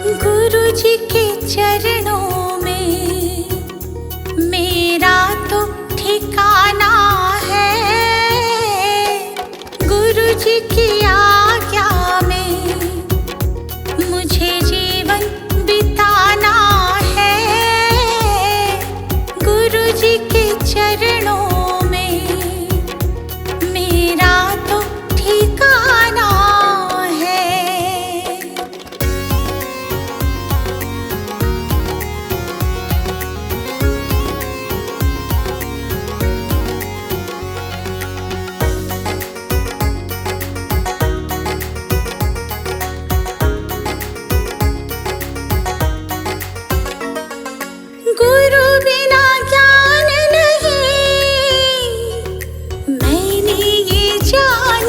गुरु जी के चरणों में मेरा तो ठिकाना है। गुरु जी की आज्ञा में मुझे जीवन बिताना है। गुरु जी के चरणों में मेरा तो ठिकाना है। गुरु बिना ज्ञान नहीं, मैंने ये जान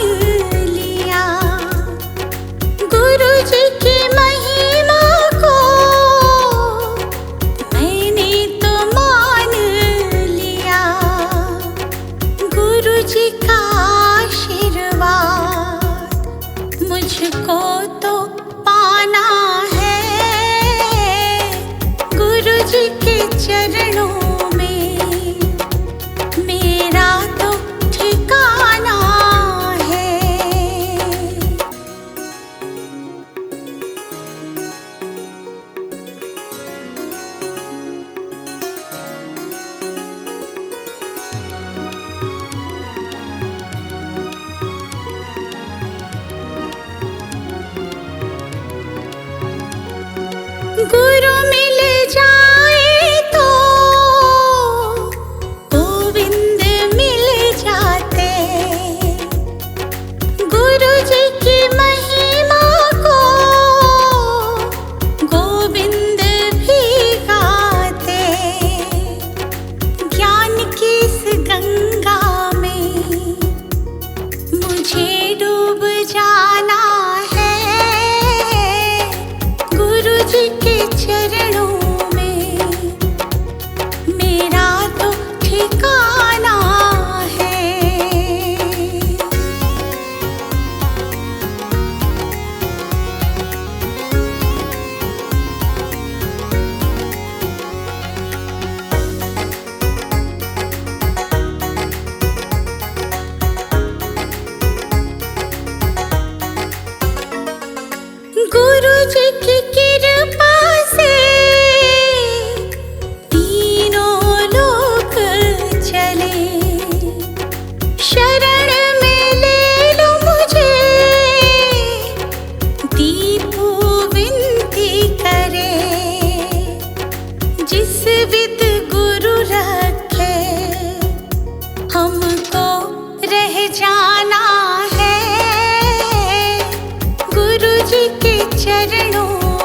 लिया। गुरु जी की महिमा को मैंने तो मान लिया। गुरु जी का आशीर्वाद मुझको तो पाना है। गुरु जी के चरणों में मेरा तो ठिकाना है। गुरु मिल जाए तो गोविंद मिल जाते। गुरु जी की महिमा को गोविंद भी गाते। ज्ञान की इस गंगा में मुझे डूब जाना है। गुरु जी के चरणों में मेरा तो ठिकाना है। गुरु जी की कृपा से तीनों लोक चले। शरण में ले लो मुझे, दीपू विनती करे। जिस विद गुरु रखे हमको रह जाना है। गुरु जी के चरणों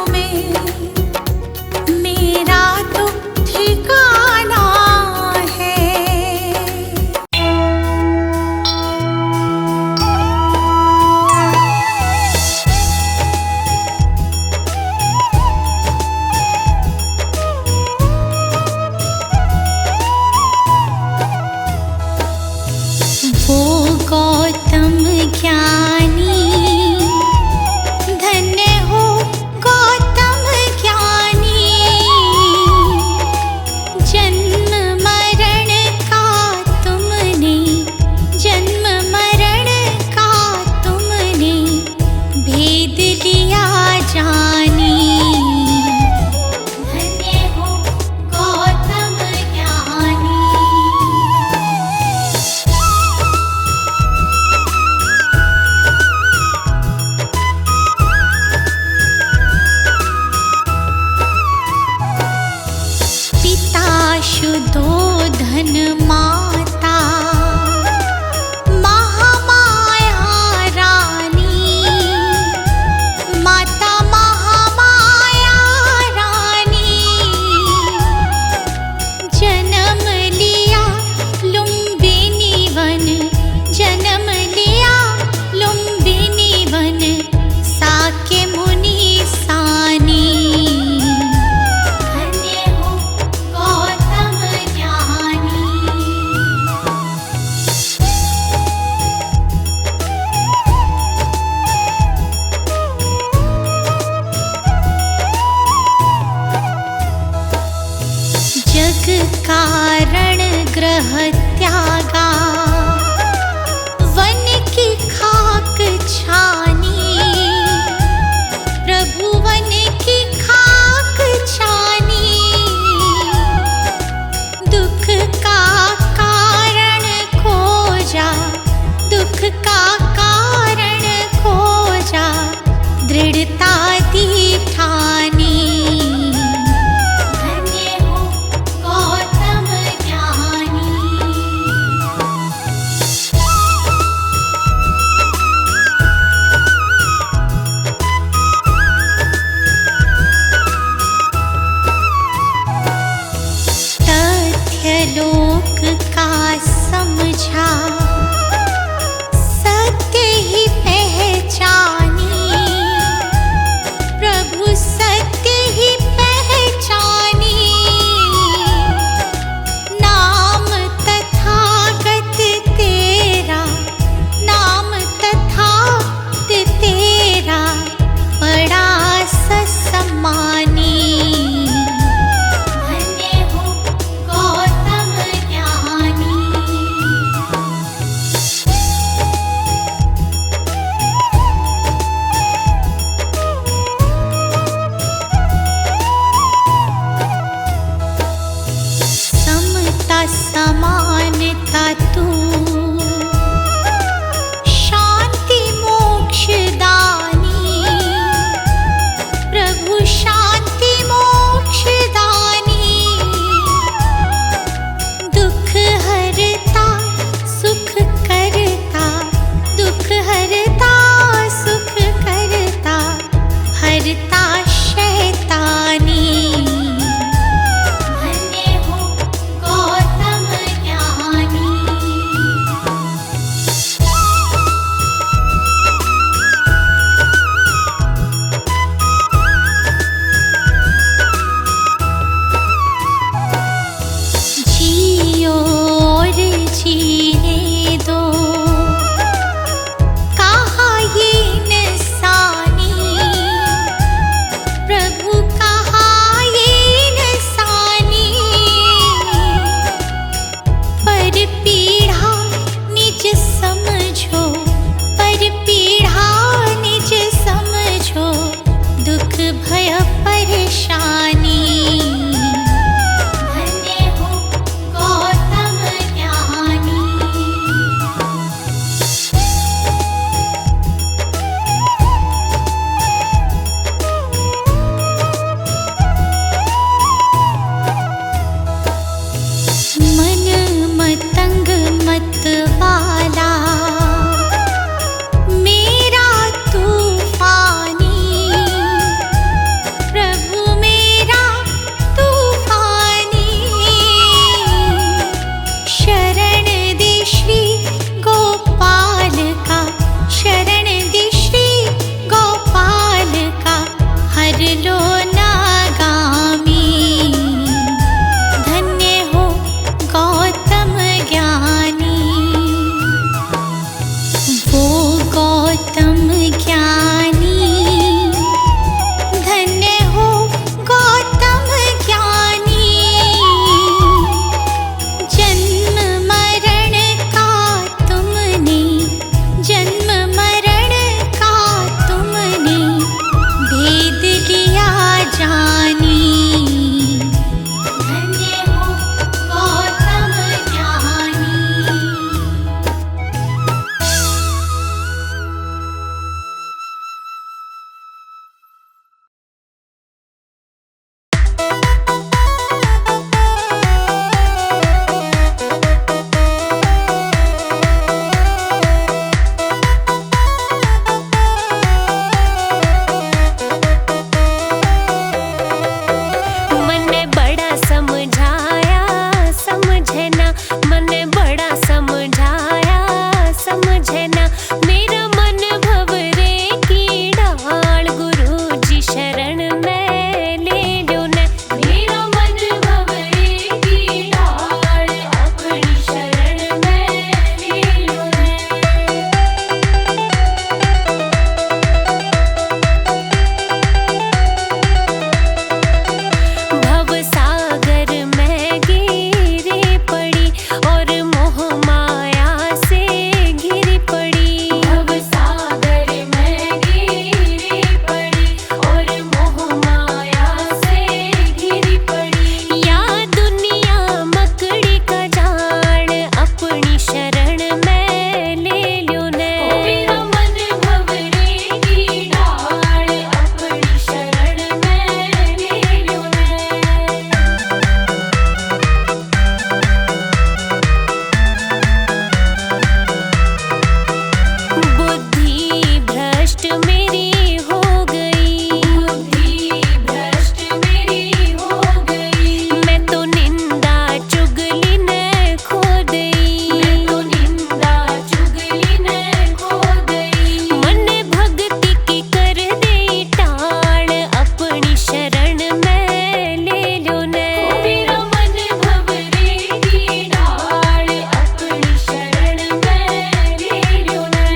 मेरी हो गई, बुद्धि भ्रष्ट मेरी हो गई। मैं तो निंदा चुगली ने खो गई, मैं तो निंदा चुगली ने खो गई। मन भक्ति की कर दे टाण, अपनी शरण में ले लो ने। मेरा मन भवरे की ढाल, अपनी शरण में ले लो ने।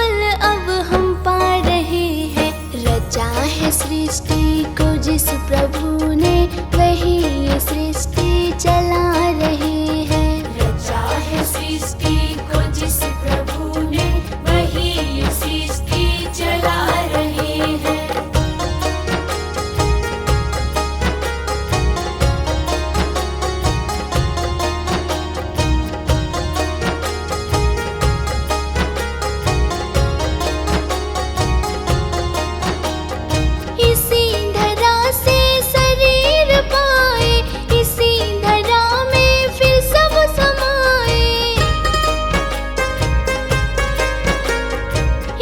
फल अब हम पा रहे हैं। रचा है सृष्टि को जिस प्रभु ने, वही ये सृष्टि चला रहे हैं। रचा है सृष्टि को जिस प्रभु ने, वही ये सृष्टि चला रहे हैं। इसी धरा से शरीर पाए, इसी धरा में फिर सब समाए।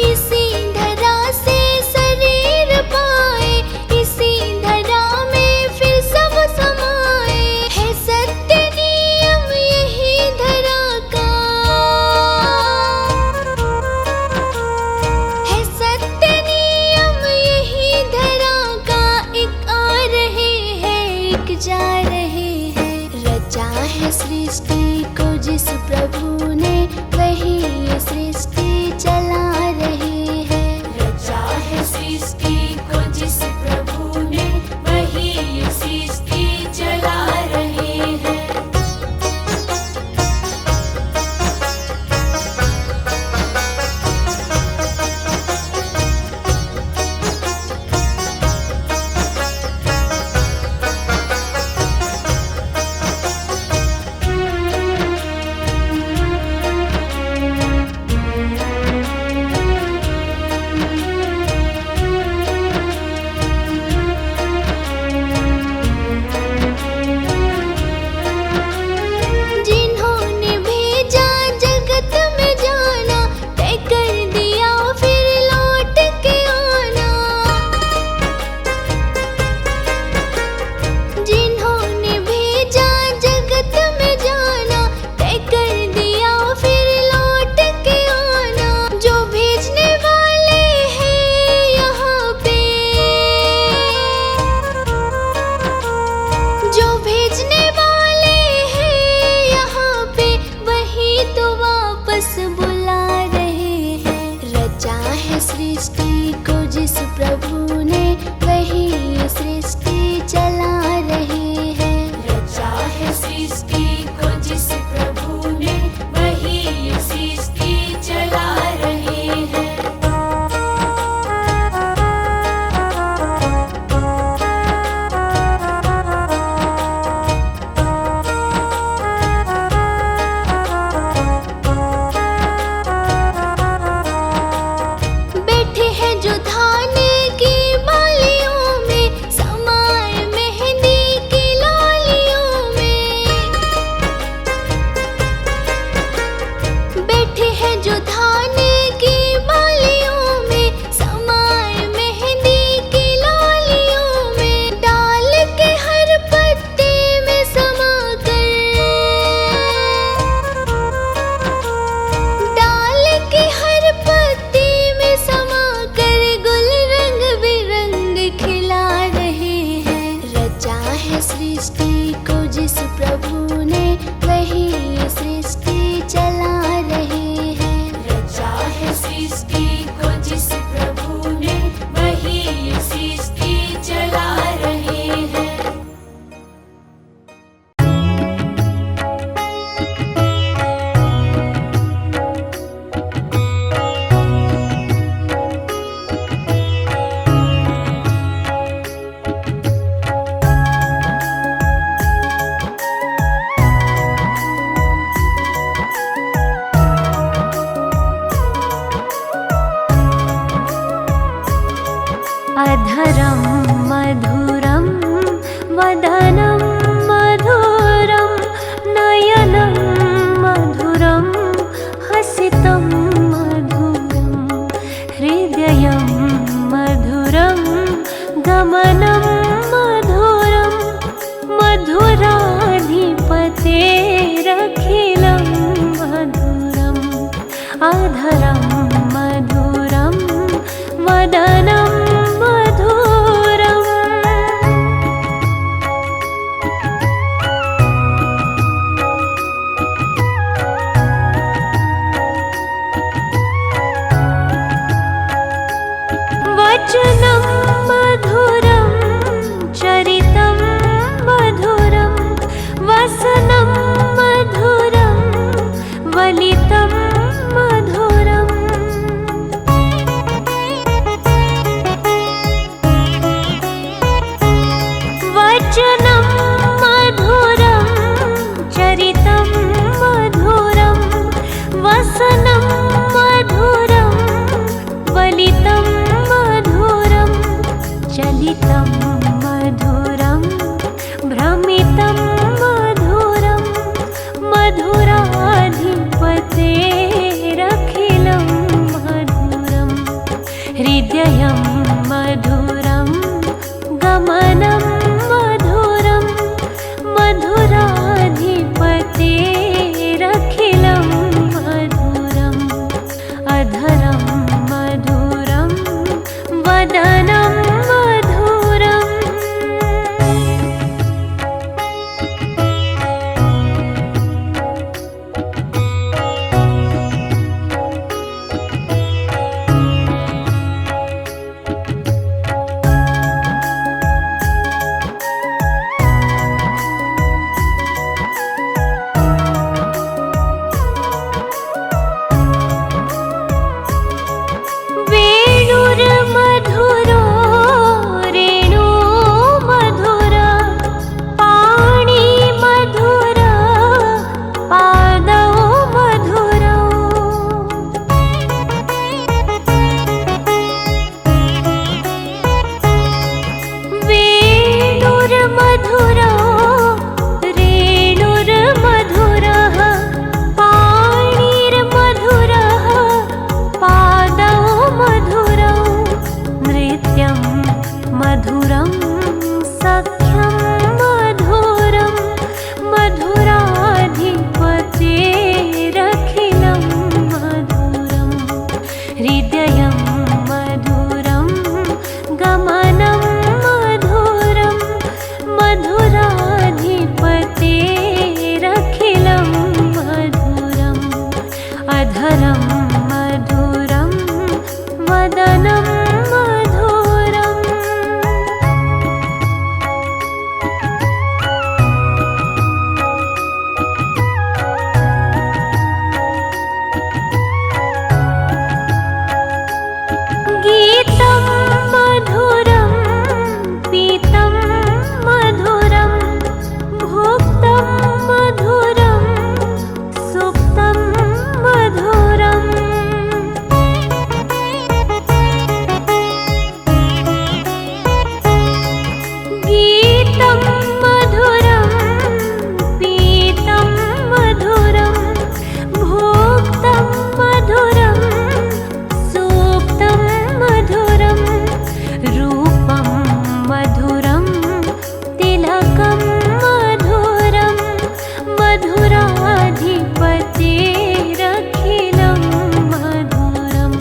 इसी धरा से शरीर पाए, इसी धरा में फिर सब समाए। है सत्य नियम यही धरा का, है सत्य नियम यही धरा का। एक आ रहे हैं, एक जा रहे हैं। रचा है सृष्टि को जिस प्रभु ने, वही ये सृष्टि चला रहे हैं। रचा है सृष्टि को जिस प्रभु ने, वही ये सृष्टि चला रहे हैं। जिन्होंने भेजा जगत में जाना, तय कर दिया फिर लौट के आना। जिन्होंने भेजा जगत में जाना, तय कर दिया फिर लौट के आना। जो भेजने वाले हैं यहाँ पे, जो भेजने वाले हैं यहाँ पे, वही तो वापस बुला रहे हैं। रचा है सृष्टि को जिस प्रभु ने, वही ये सृष्टि चला रहे हैं। रचा है सृष्टि को जिस प्रभु ने, वही ये सृष्टि चला रहे हैं। बैठे हैं जो धान की बालियों में, समाए मेहंदी की लालियों में। बैठे हैं जो धान की बालियों में, समाए मेहंदी की लालियों में। डाल के हर पत्ते में समा कर, डाल के हर पत्ते में समा कर, गुल रंग बिरंग खिला रहे हैं। रचा है सृष्टि को जिस प्रभु ने, वही ये सृष्टि चला रहे हैं। रचा है सृष्टि को जिस प्रभु ने, वही ये सृष्टि चला रहे हैं। अधरं मधुरं वदनं मधुरं, नयनं मधुरं हसितं मधुरं, हृदयं मधुरं गमनं मधुरं, मधुराधिपतेरखिलं मधुरम्। अधरं मधुरं वदनं मधुरम्। हृदयं मधुरं गमनं मधुरं मधुराधिपतेरखिलं मधुरम् अधरं मधुरं वदनं मधुरम् गीतं मधुरं पीतं मधुरं भोक्तं मधुरं सुप्तं मधुरम् गीतं मधुरं पीतं मधुरं भोक्तं मधुरं सुप्तं मधुरं रूपं मधुरं तिलकं मधुरं मधुराधिपतेरखिलं मधुरम्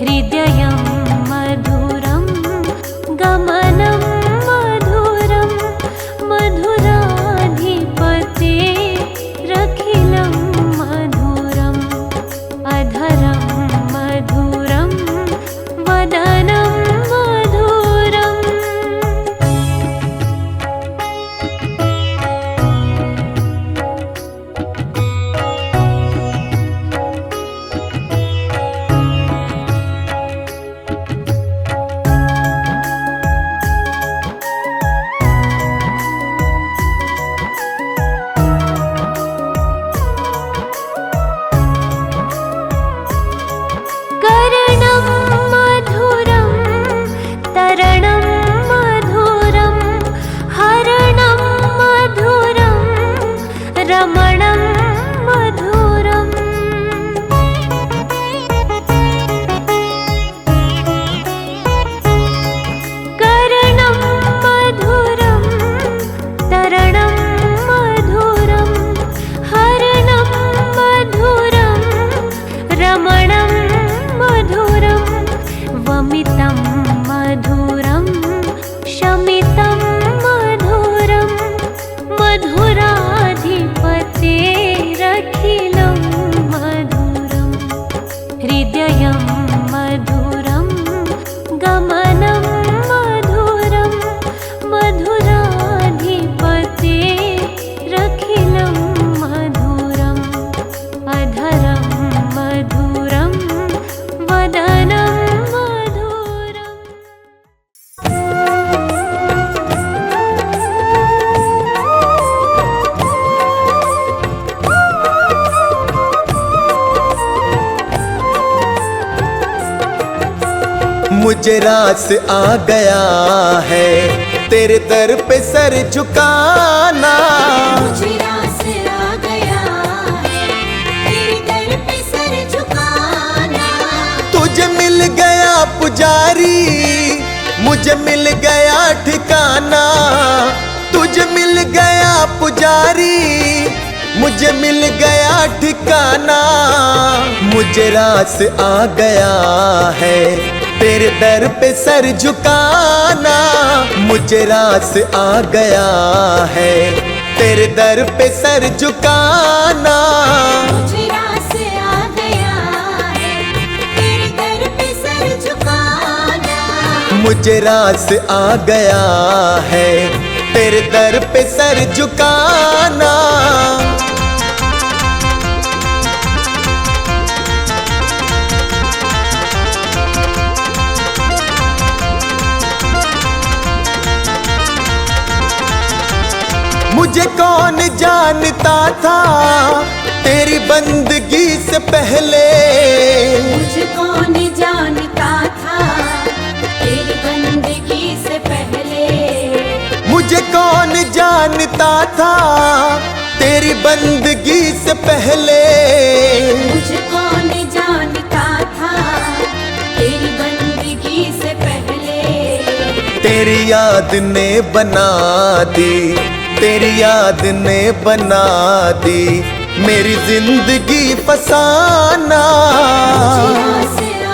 हृदयं मधुरं गमनं मधुरं मधुराधिपतेरखिलं मधुरम् अधरं मधुरं वदनं मधुरम् कर्णं मधुरं तरणं मधुरं हरणं मधुरं रमणं मधुरम् कर्णं मधुरं तरणं मधुरं हरणं मधुरं रमणं मधुरं वमितं मधुरं शमितं मधुरं मधुराधिपतेरखिलं मधुरम् हृदयं मधुरं गमनं मधुरं मधुराधिपतेरखिलं मधुरम् अधरं मधुरं वदनं मधुरम् मुझे रास आ गया है तेरे दर पे सर झुकाना। मुझे रास आ गया है तेरे दर पे सर झुकाना। तुझे मिल गया पुजारी मुझे मिल गया ठिकाना। तुझे मिल गया पुजारी मुझे मिल गया ठिकाना। मुझे रास आ गया है तेरे दर पे सर झुकाना। मुझे रास आ गया है तेरे दर पे सर झुकाना। मुझे रास आ गया है तेरे दर पे सर झुकाना। मुझे रास आ गया है तेरे दर पे सर झुकाना। मुझे कौन जानता था तेरी बंदगी से पहले। मुझे कौन जानता था तेरी बंदगी से पहले। मुझे कौन जानता था तेरी बंदगी से पहले। मुझे कौन जानता था तेरी बंदगी से पहले। तेरी याद ने बना दी तेरी याद ने बना दी मेरी जिंदगी फसाना। मुझे रास आ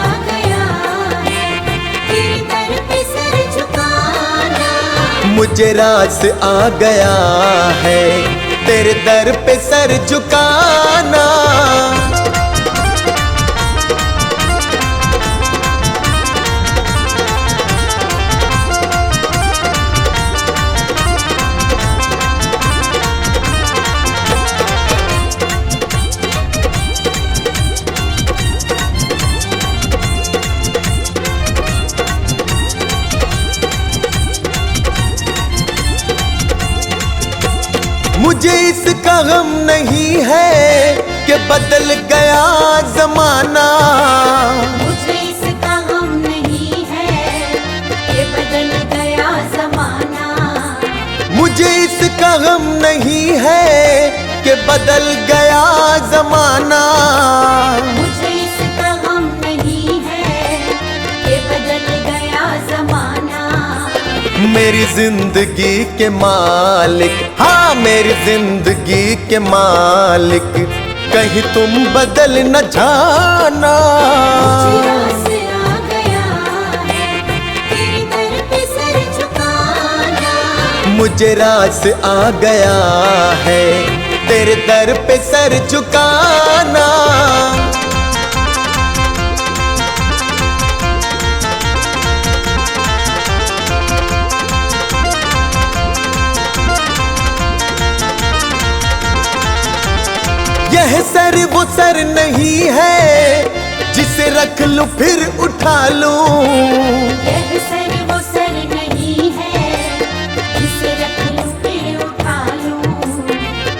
मुझे रास आ गया है तेरे दर पे सर झुकाना। मुझे इसका गम नहीं है कि बदल गया जमाना। मुझे इसका गम नहीं है कि बदल गया जमाना। मुझे इसका गम नहीं है कि बदल गया जमाना। मुझे इसका गम नहीं है कि बदल गया जमाना। मेरी जिंदगी के मालिक, हाँ मेरी जिंदगी के मालिक, कहीं तुम बदल न जाना। मुझे रास आ गया है तेरे दर पे सर झुकाना। मुझे रास आ गया है तेरे दर पे सर झुकाना। यह सर वो सर नहीं है जिसे रख लूं फिर उठा लूं। यह सर वो सर नहीं है जिसे रख लूं फिर उठा लूं।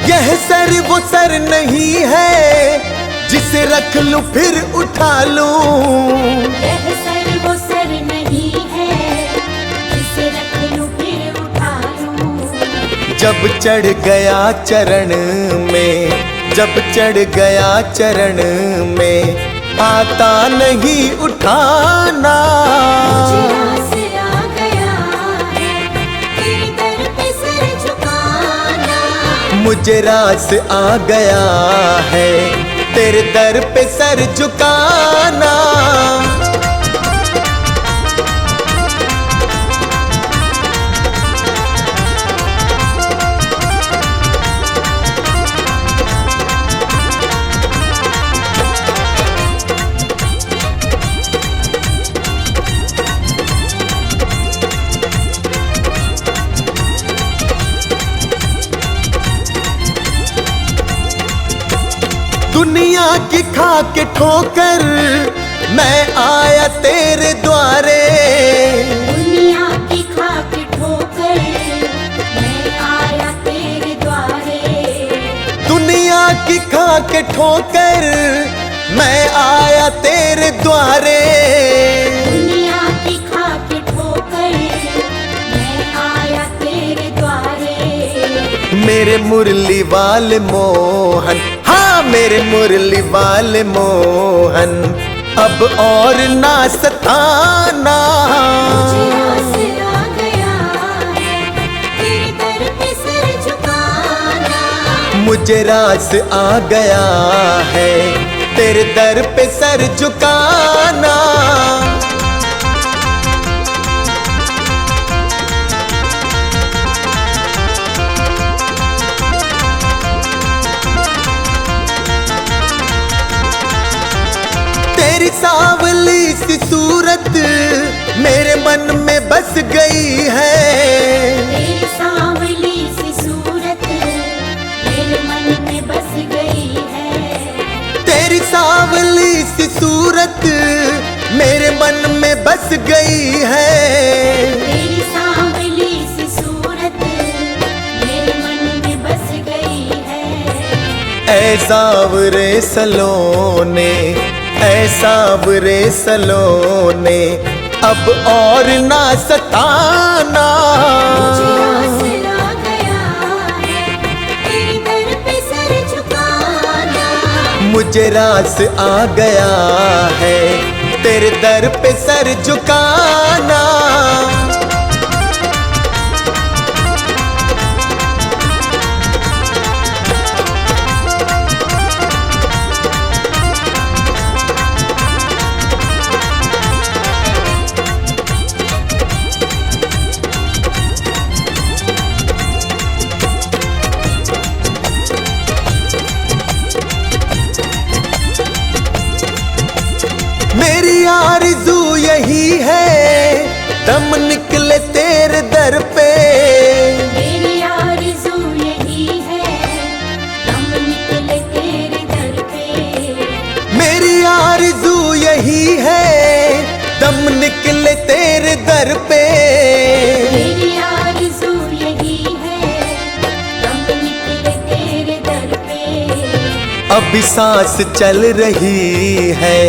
यह सर वो सर नहीं है जिसे रख लूं फिर उठा लूं। यह सर वो सर नहीं है जिसे रख लूं फिर उठा लूं। जब चढ़ गया चरण में, जब चढ़ गया चरण में, आता नहीं उठाना। मुझे रास आ गया है तेरे दर पे सर झुकाना। मुझे रास आ गया है तेरे दर पे सर झुकाना। दुनिया की खा के ठोकर मैं आया तेरे द्वारे। दुनिया की खा के ठोकर मैं आया तेरे द्वारे। दुनिया की खा के ठोकर मैं आया तेरे द्वारे। दुनिया की खा के ठोकर मैं आया तेरे द्वारे। मेरे मुरली वाले मोहन, हाँ मेरे मुरली वाले मोहन, अब और ना सताना। मुझे रास आ गया है तेरे दर पे सर झुकाना। मुझे रास आ गया है तेरे दर पे सर झुकाना। तेरी सांवली सी सूरत मेरे मन में बस गई है। तेरी सांवली सी सूरत मेरे मन में बस गई है। तेरी सांवली सी सूरत मेरे मन में बस गई है। तेरी सांवली सी सूरत मेरे मन में बस गई है। ऐ सांवरे सलोने, ऐ सांवरे सलोने, अब और ना सताना। मुझे रास आ गया है तेरे दर पे सर झुकाना। मुझे रास आ गया है तेरे दर पे सर झुकाना। आरज़ू यही है दम निकले तेरे दर पे। मेरी आरज़ू यही है दम निकले तेरे दर पे। मेरी आरज़ू यही है दम निकले तेरे दर पे। मेरी आरज़ू यही है दम निकले तेरे दर पे। अभी सांस चल रही है,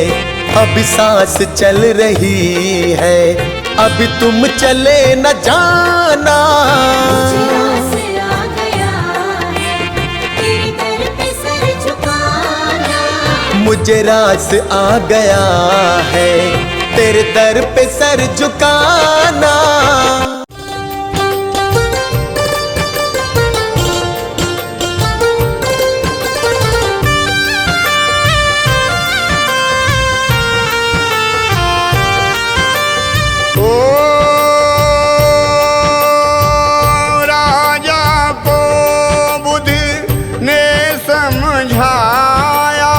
अभी सांस चल रही है, अभी तुम चले न जाना। मुझे रास आ गया है तेरे दर पे सर झुकाना। मुझे रास आ गया है तेरे दर पे सर झुकाना। ओ राजा को बुद्धि ने समझाया,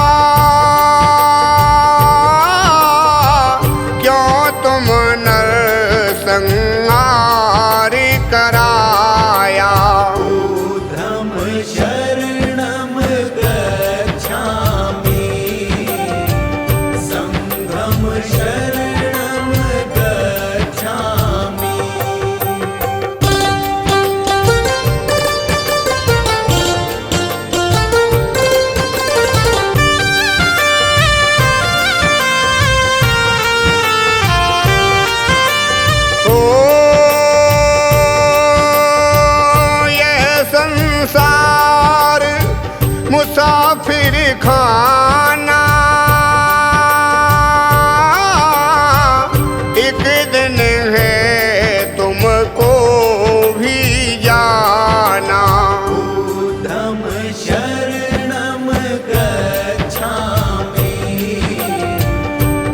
क्यों तुम नरसंहार कराया। धम शरणम गच्छामि, संघम शरणम गच्छामि। ओ ये संसार मुसाफिर खाना, एक दिन है तुमको भी जाना। धम शरणम गच्छामि,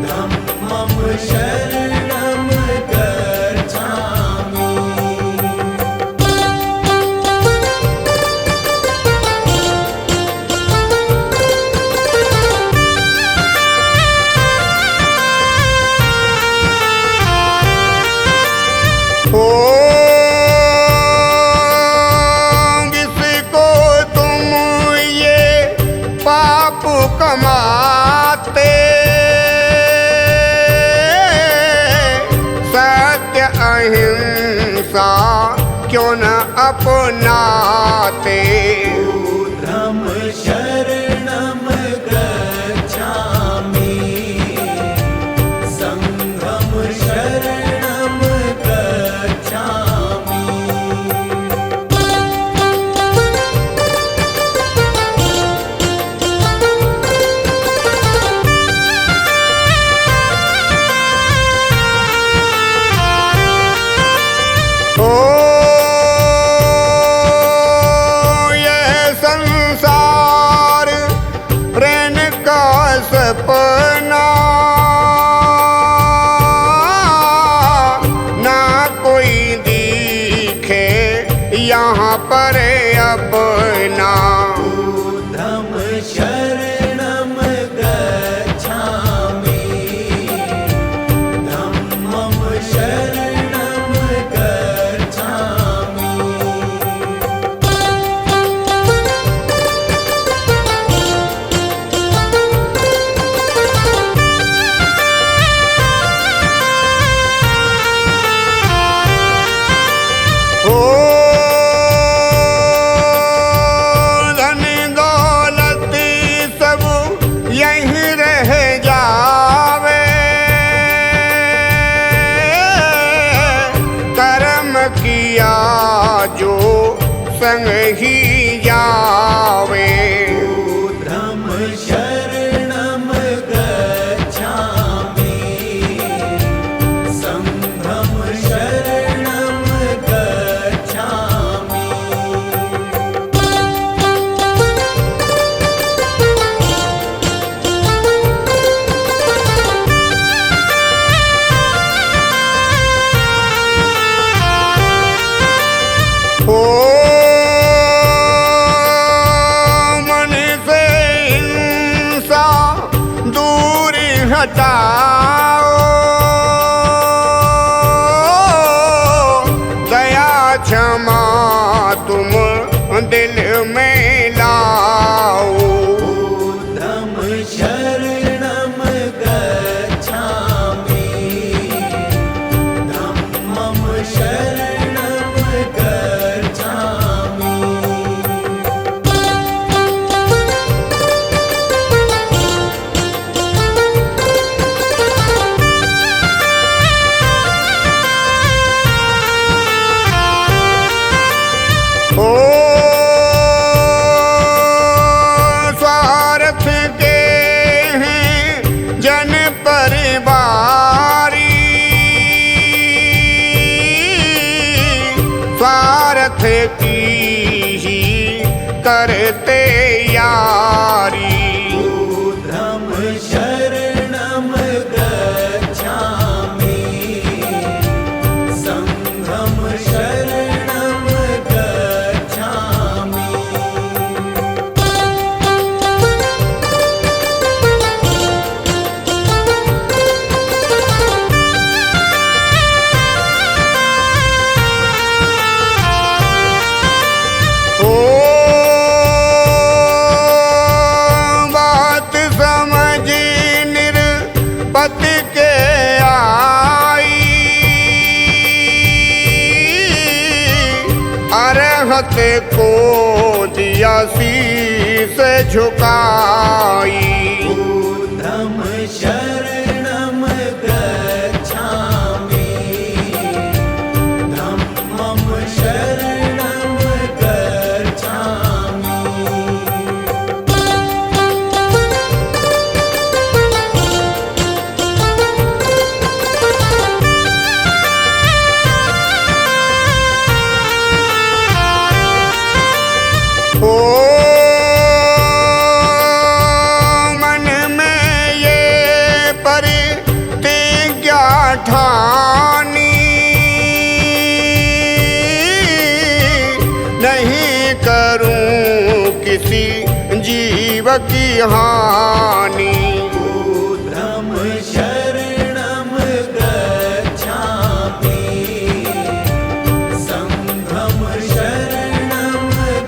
धम्मं शरणम गच्छामि। ओ जिसको तुम ये पाप कमाते, सत्य अहिंसा क्यों न अपनाते। धम शरणम गच्छामि, संघम शरणम गच्छामि। ओ ये संसार प्रेम का सपना, ना कोई दिखे यहाँ पर अपना। धम शरणम गच्छामि, धम्मं शरणम गच्छामि। ओ धन दौलत सब यहीं रह जावे, कर्म किया जो संग ही जावे। धम शरणम गच्छामि, संघम शरणम गच्छामि। ओ करते यारी। बुद्धं शरणं गच्छामि, संघं शरणं गच्छामि। ओ बात समझ निरपति के आई, अरहत को दिया शीस झुकाई। बुद्धं शरणं गच्छामि, धम्मं शरणं गच्छामि। ओ मन में ये प्रतिज्ञा ठानी, नहीं करूं किसी जीव की हानि। बुद्धं शरणं गच्छामि, संघं शरणं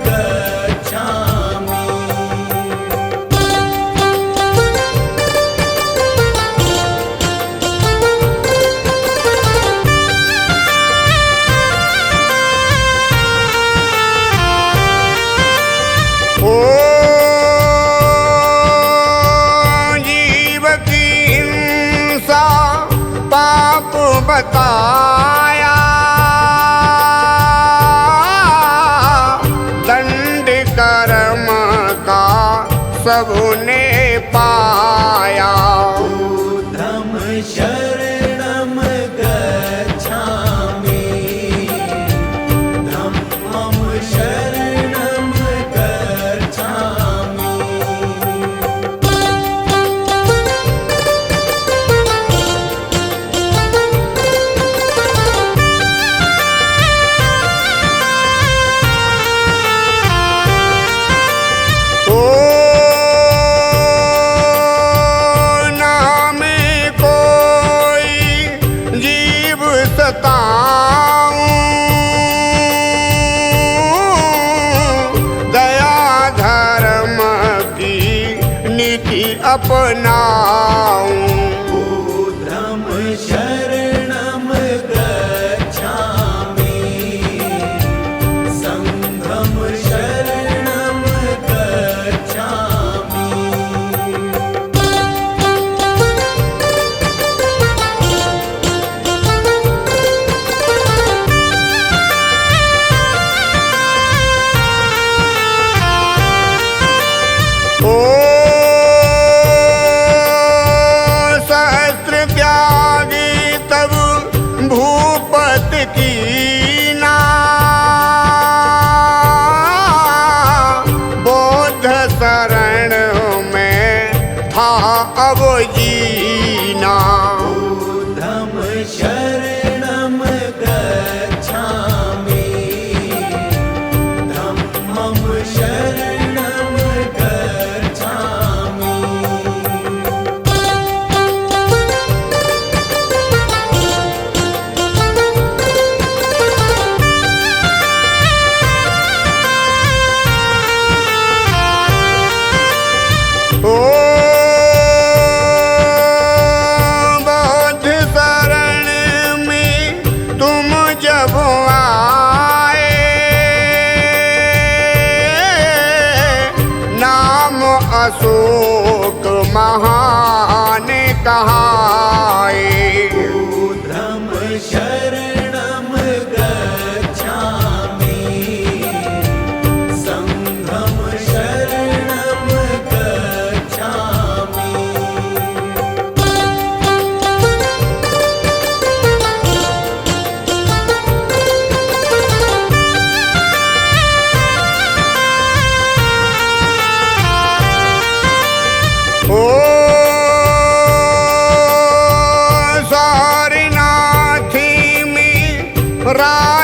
गच्छामि। ओ जीव की हिंसा पाप बताया, दंड कर्म का सबने पाया। बुद्धं शरणं गच्छामि, धम्मं शरणं गच्छामि। ओ नाम कोई जीव सताऊं, दया धर्म की नीति अपनाऊं। बुद्धं शरणं गच्छामि, संघं शरणं गच्छामि। ओ सहस्त्र त्यागी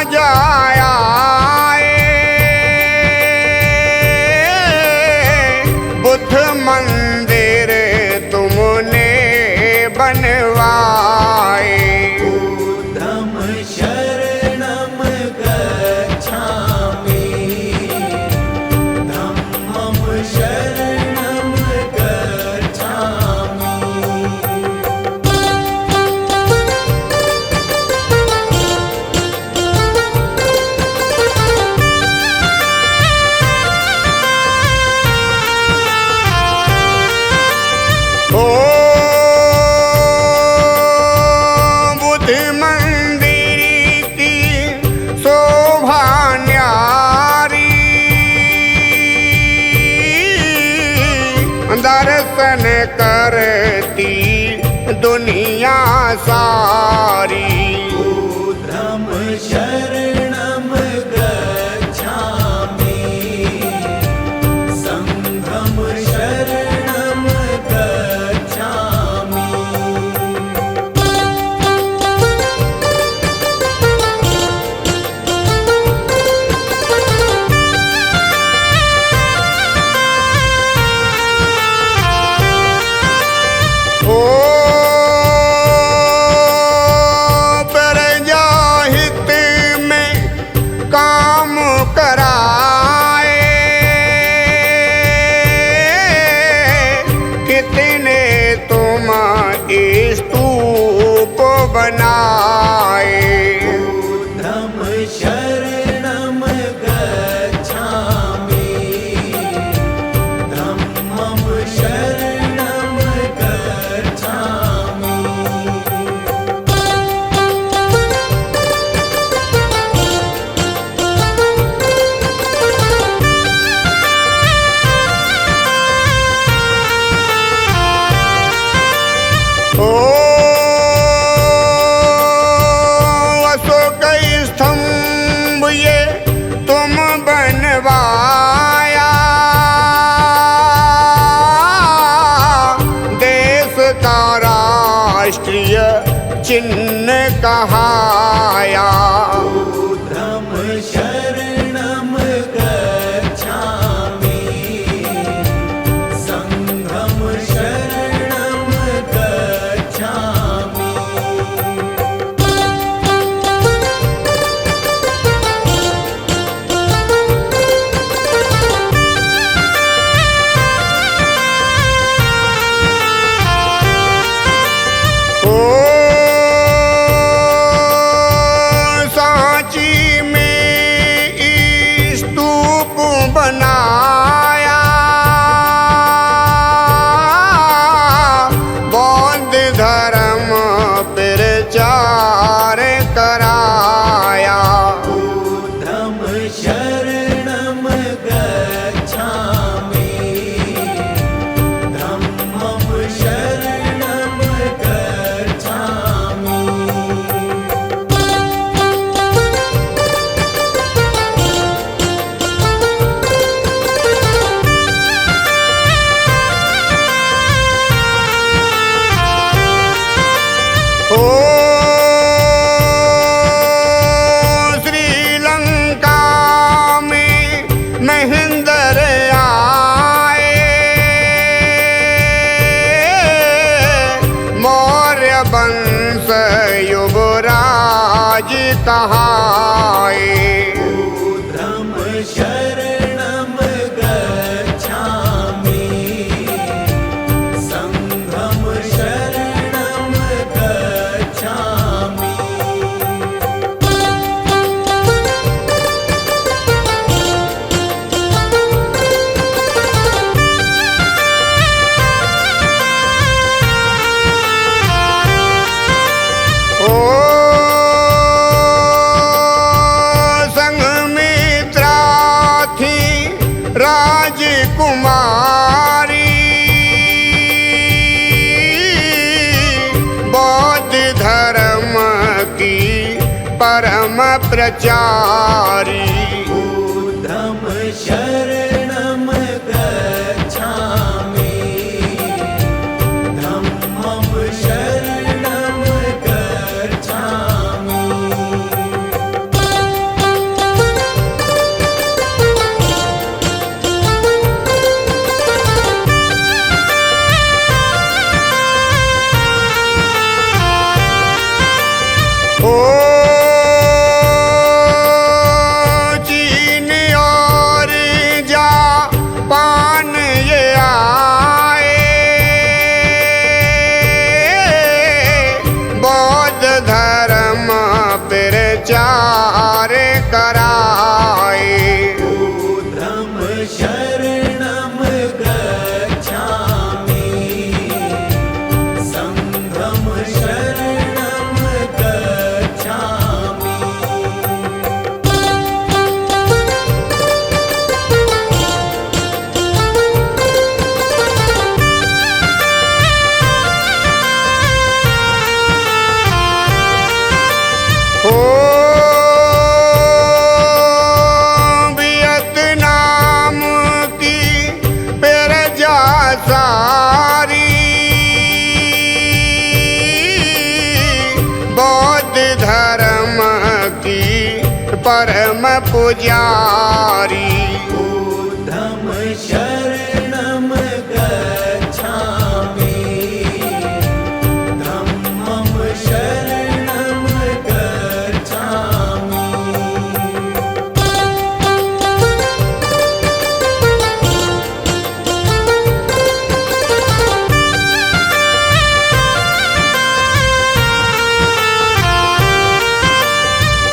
जाया बुद्ध मंदिर तुमने बनवाए। बुद्धं शरणं गच्छामि, धम्मं शरणं गच्छामि। ओ बुद्ध मंदिर की शोभा न्यारी, दर्शन करती दुनिया सारी। बुद्धं शरणं गच्छामि, संघं शरणं गच्छामि। ओ प्रजाहित में काम कराए, कितने तुम स्तूप बनाए। बुद्धं शरणं गच्छामि, धम्मं शरणं गच्छामि। ओ अशोक स्तंभ ये तुम बनवाया, देश का राष्ट्रीय चिन्ह कहाया। बुद्धं शरणं गच्छामि, संघं शरणं गच्छामि। ओ सांची में स्तूप बनाया, बौद्ध धर्म प्रचार कराया। बुद्धं शरणं गच्छामि, धम्मं शरणं गच्छामि। ओ श्रीलंका में महेंद्र आए, मौर्य वंश युवराज कहाए। बुद्धं शरणं गच्छामि, संघं शरणं गच्छामि। ओ संघमित्रा थी राजकुमारी, बौद्ध धर्म की परम प्रचारी। बुद्धं शरणं गच्छामि, धम्मं शरणं गच्छामि। धर्म प्रचार कराए। बुद्धं शरणं गच्छामि, संघं शरणं गच्छामि। ओ वियतनाम की प्रजा सारी, बौद्ध धर्म की परम पुजारी। बुद्धं शरणं गच्छामि, धम्मं शरणं गच्छामि।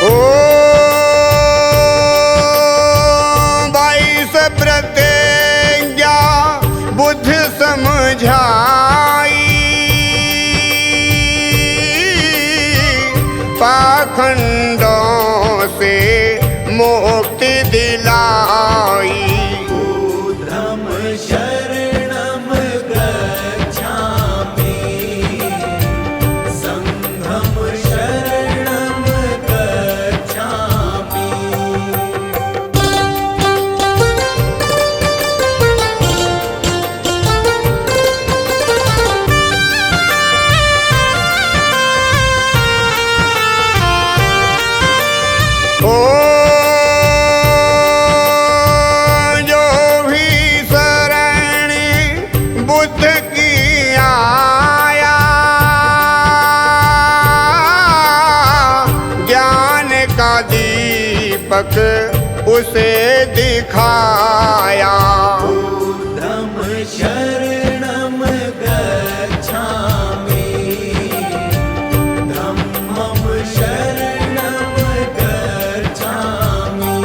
ओ 22 प्रतिज्ञा बुद्ध समझाई, पाखंडों से मुक्ति दिलाई। बुद्धं शरणं गच्छामि, संघं शरणं गच्छामि। ओ जो भी शरण बुद्ध की आया, ज्ञान का दीपक उसे दिखाया। बुद्धं शरणं गच्छामि, धम्मं शरणं गच्छामि।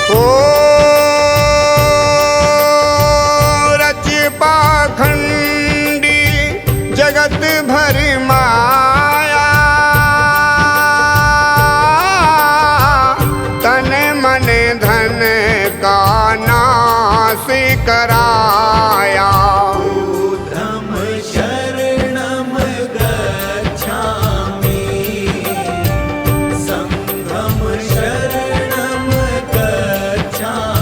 ओ रच पाखंडी जगत भर माया, तन मन धन का नाश कराया। बुद्धं शरणं गच्छामि, संघं शरणं गच्छामि।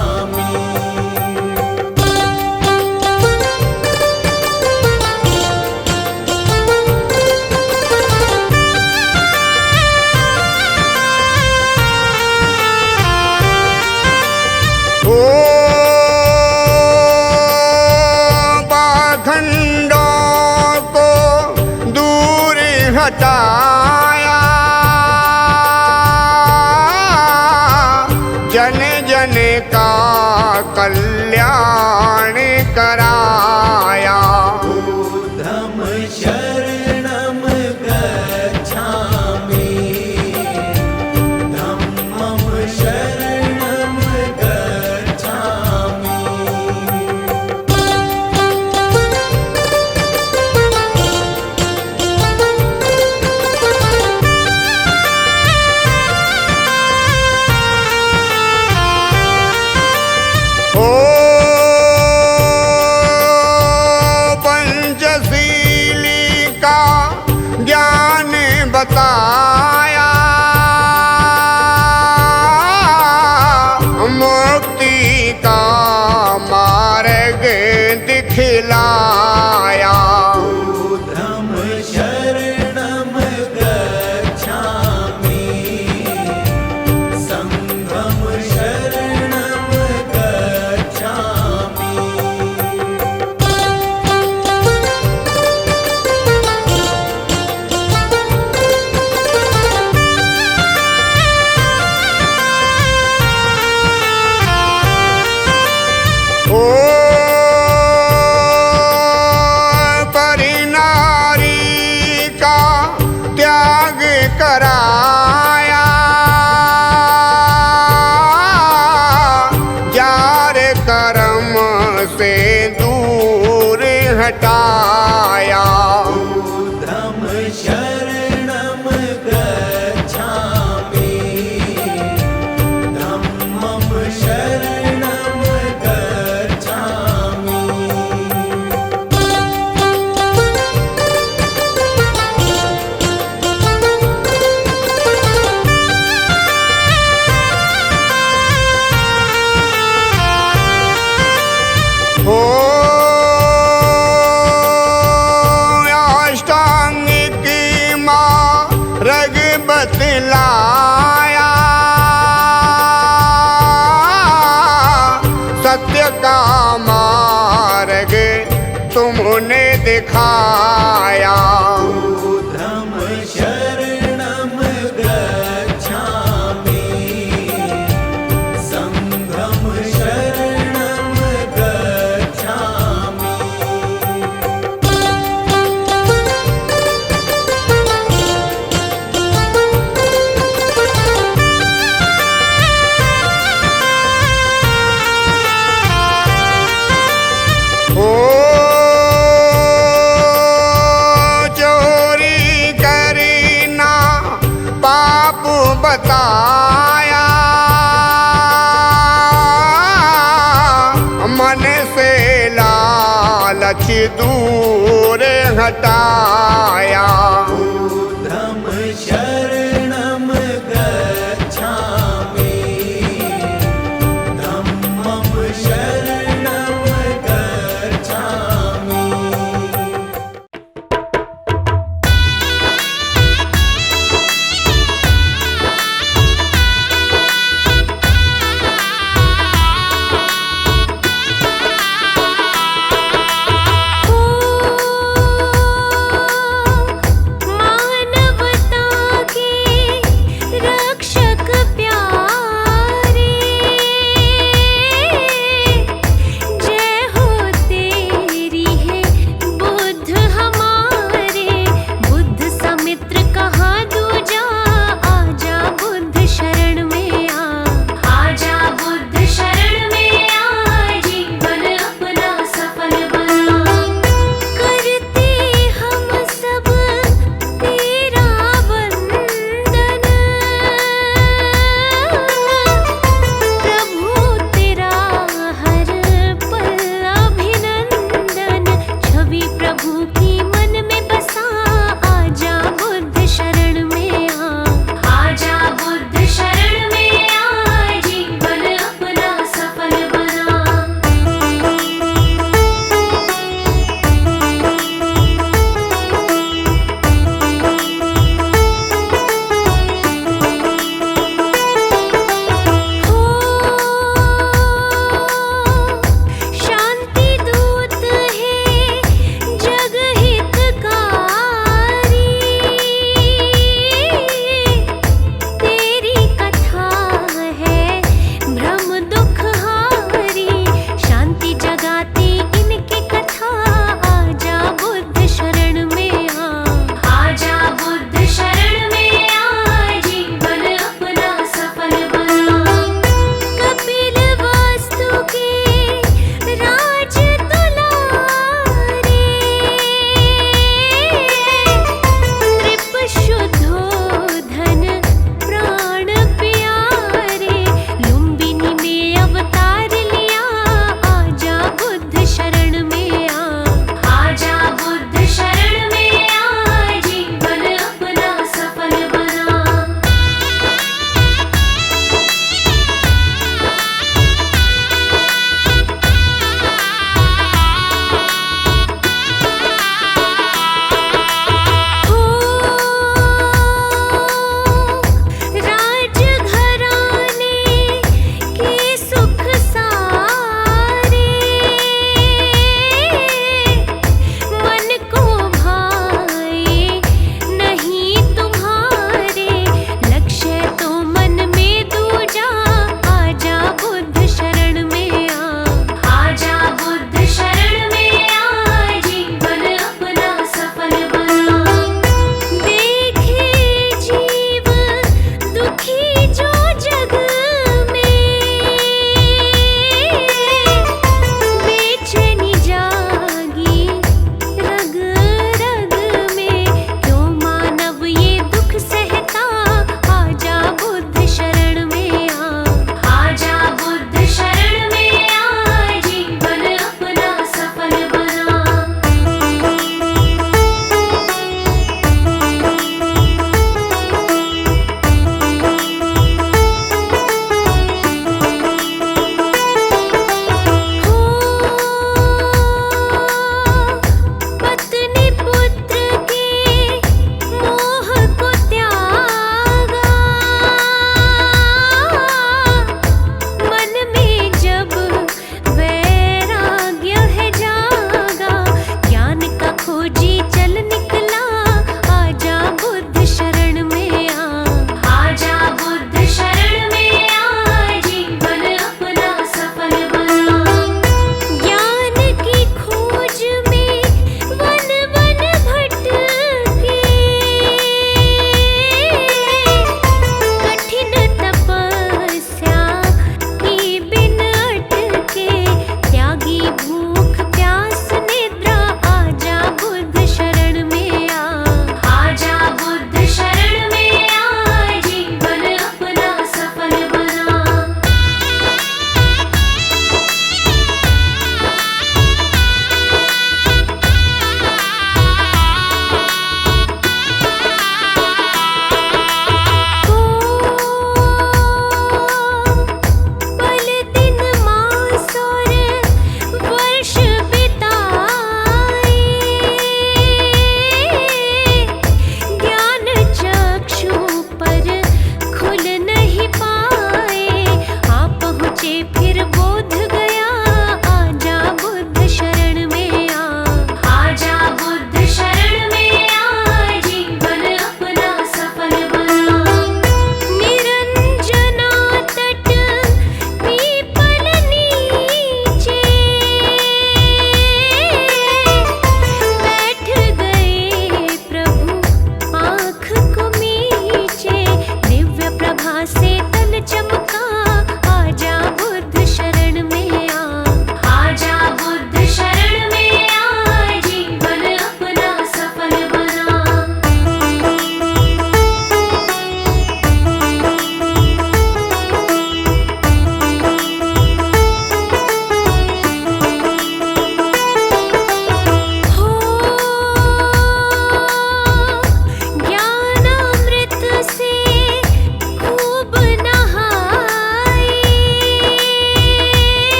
ओ पाखंडों को दूर हटाया, जन जन का कल्याण कराया। बुद्धं शरणं गच्छामि, धम्मं शरणं गच्छामि। ओ दिखाया। बुद्धं शरणं गच्छामि, संघं शरणं गच्छामि। ओ चोरी करी ना पाप बताया, मन से लालच दूर हटाया। बुद्धं शरणं गच्छामि, धम्मं शरणं गच्छामि।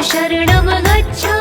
शरणं गच्छामि